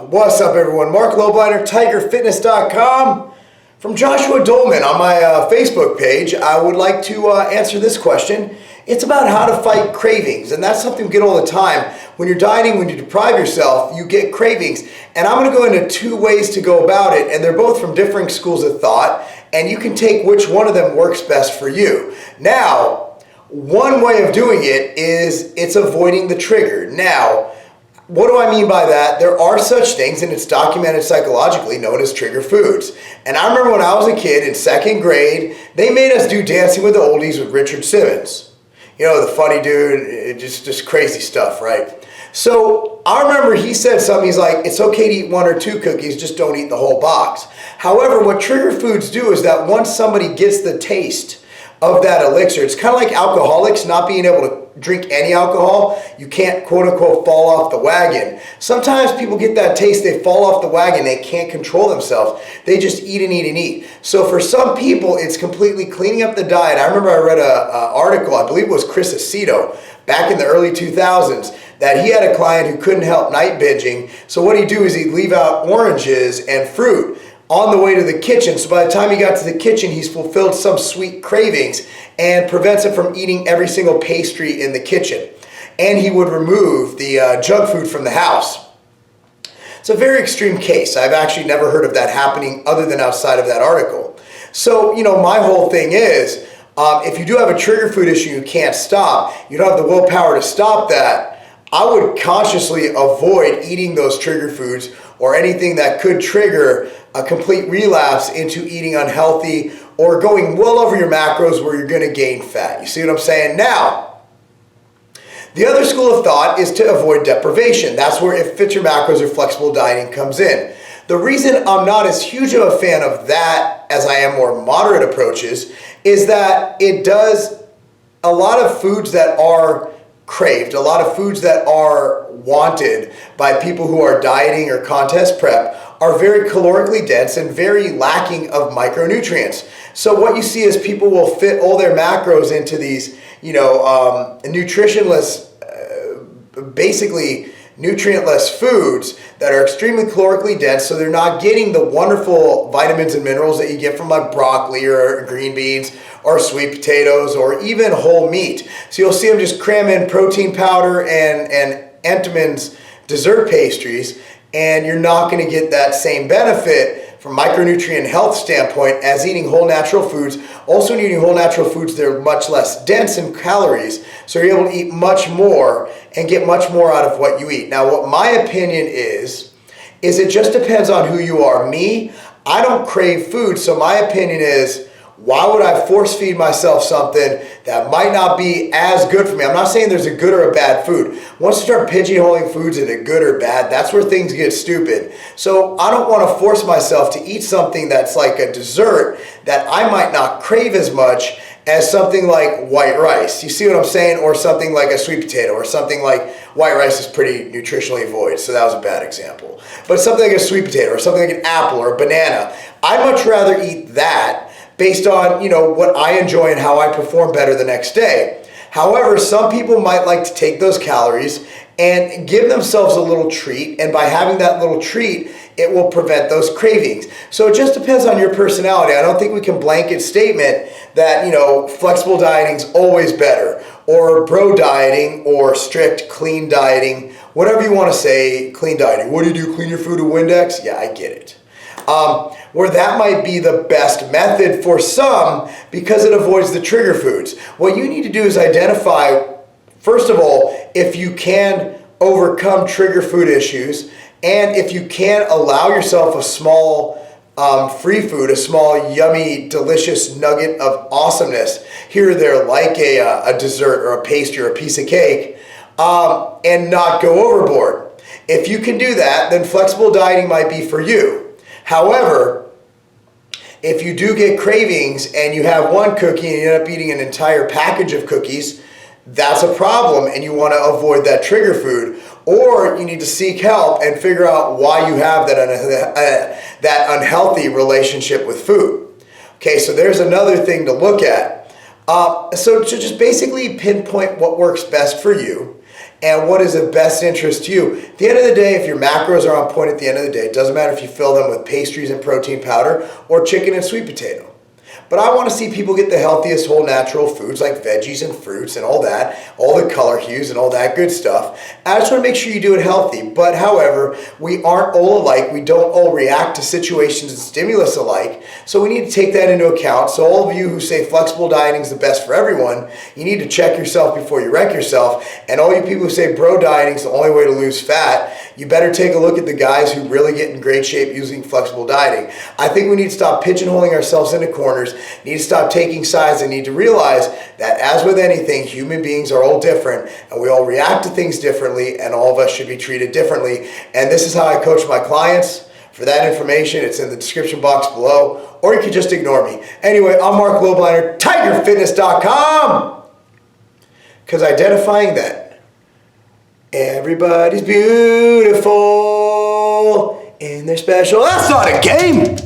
What's up, everyone? Marc Lobliner, TigerFitness.com. From Joshua Dolman on my Facebook page, I would like to answer this question. It's about how to fight cravings, and that's something we get all the time. When you're dieting, when you deprive yourself, you get cravings. And I'm going to go into two ways to go about it, and they're both from differing schools of thought, and you can take which one of them works best for you. Now, one way of doing it is it's avoiding the trigger. Now, what do I mean by that? There are such things, and it's documented psychologically, known as trigger foods. And I remember when I was a kid in second grade, they made us do Dancing with the Oldies with Richard Simmons. You know, the funny dude, just crazy stuff, right? So I remember he said something, he's like, it's okay to eat one or two cookies, just don't eat the whole box. However, what trigger foods do is that once somebody gets the taste of that elixir, it's kind of like alcoholics not being able to drink any alcohol. You can't, quote unquote, fall off the wagon. Sometimes people get that taste, they fall off the wagon, they can't control themselves. They just eat and eat and eat. So for some people, it's completely cleaning up the diet. I remember I read an article, I believe it was Chris Aceto, back in the early 2000s, that he had a client who couldn't help night binging. So what he'd do is he'd leave out oranges and fruit on the way to the kitchen. So by the time he got to the kitchen, he's fulfilled some sweet cravings and prevents him from eating every single pastry in the kitchen. And he would remove the junk food from the house. It's a very extreme case. I've actually never heard of that happening other than outside of that article. So, you know, my whole thing is, if you do have a trigger food issue you can't stop, you don't have the willpower to stop that, I would consciously avoid eating those trigger foods or anything that could trigger a complete relapse into eating unhealthy or going well over your macros where you're going to gain fat. You see what I'm saying? Now, the other school of thought is to avoid deprivation. That's where if fit your macros or flexible dieting comes in. The reason I'm not as huge of a fan of that as I am more moderate approaches is that it does a lot of foods that are craved, a lot of foods that are wanted by people who are dieting or contest prep are very calorically dense and very lacking of micronutrients. So what you see is people will fit all their macros into these, nutritionless, basically nutrientless foods that are extremely calorically dense, so they're not getting the wonderful vitamins and minerals that you get from like broccoli or green beans or sweet potatoes or even whole meat. So you'll see them just cram in protein powder and Entenmann's dessert pastries, and you're not going to get that same benefit from micronutrient health standpoint as eating whole natural foods. Also, when you're eating whole natural foods, they're much less dense in calories, so you're able to eat much more and get much more out of what you eat. Now, what my opinion is it just depends on who you are. Me, I don't crave food, so my opinion is, why would I force feed myself something that might not be as good for me? I'm not saying there's a good or a bad food. Once you start pigeonholing foods into good or bad, that's where things get stupid. So I don't want to force myself to eat something that's like a dessert that I might not crave as much as something like white rice. You see what I'm saying? Or something like a sweet potato, or something like white rice is pretty nutritionally void, so that was a bad example. But something like a sweet potato or something like an apple or a banana, I'd much rather eat that based on, what I enjoy and how I perform better the next day. However, some people might like to take those calories and give themselves a little treat, and by having that little treat, it will prevent those cravings. So it just depends on your personality. I don't think we can blanket statement that, flexible dieting is always better, or bro dieting, or strict clean dieting, whatever you want to say, clean dieting. What do? Clean your food to Windex? Yeah, I get it. Where that might be the best method for some because it avoids the trigger foods. What you need to do is identify, first of all, if you can overcome trigger food issues, and if you can allow yourself a small free food, a small, yummy, delicious nugget of awesomeness here or there, like a dessert or a pastry or a piece of cake, and not go overboard. If you can do that, then flexible dieting might be for you. However, if you do get cravings and you have one cookie and you end up eating an entire package of cookies, that's a problem and you want to avoid that trigger food. Or you need to seek help and figure out why you have that unhealthy relationship with food. Okay, so there's another thing to look at. So to just basically pinpoint what works best for you and what is of best interest to you. At the end of the day, if your macros are on point at the end of the day, it doesn't matter if you fill them with pastries and protein powder or chicken and sweet potato. But I want to see people get the healthiest whole natural foods like veggies and fruits and all that, all the color hues and all that good stuff. I just want to make sure you do it healthy. But however, we aren't all alike. We don't all react to situations and stimulus alike. So we need to take that into account. So all of you who say flexible dieting is the best for everyone, you need to check yourself before you wreck yourself. And all you people who say bro dieting is the only way to lose fat, you better take a look at the guys who really get in great shape using flexible dieting. I think we need to stop pigeonholing ourselves into corners, need to stop taking sides, and need to realize that as with anything, human beings are all different and we all react to things differently, and all of us should be treated differently. And this is how I coach my clients. For that information, it's in the description box below, or you can just ignore me. Anyway, I'm Marc Lobliner, TigerFitness.com, because identifying that everybody's beautiful in their special. That's not a game.